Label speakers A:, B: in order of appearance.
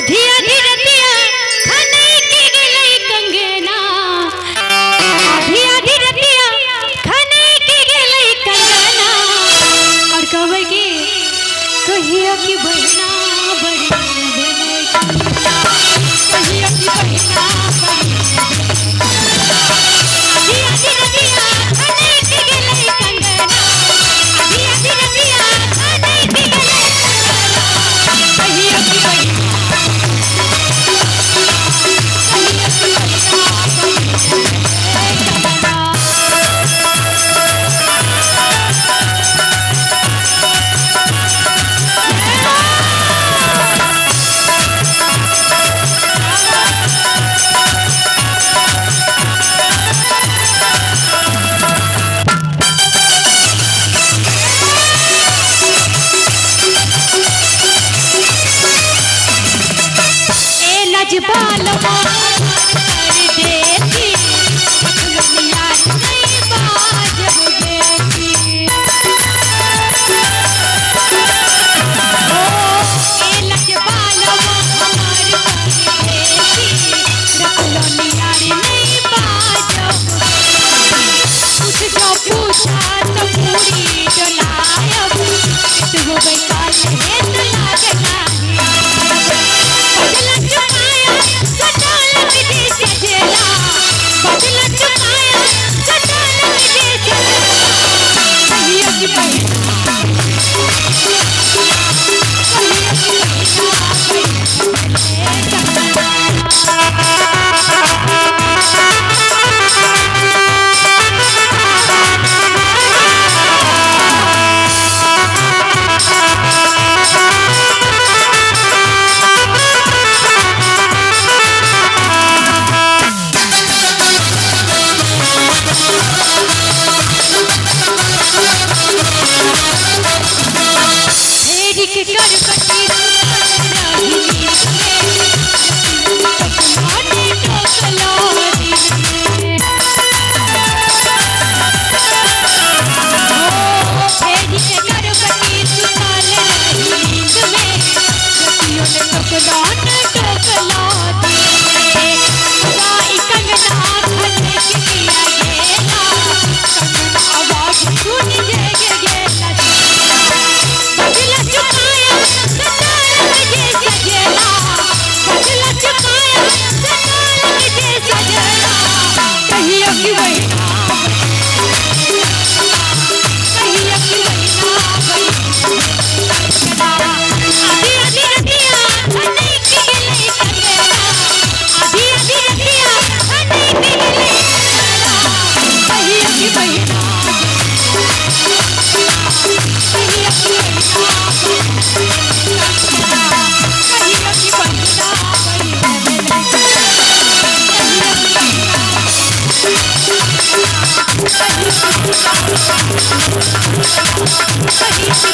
A: आधी आधी रतिया खनई के गेलई कंगना, आधी आधी रतिया खनई के गेलई कंगना, और कवर के कहिया की बहना बड़ी कहिया की बहना बड़ी आधी आधी रतिया खनई के गेलई कंगना, आधी आधी रतिया खनई के गेलई कंगना, कहिया की बहना बाल कर देती याद नहीं बाजब बेटी ए लज बाल हमार कर देती रखलो यार नहीं बाजब कुछ जो पूछा तो पूरी डलायब तो बेकार है तो लागना
B: Kali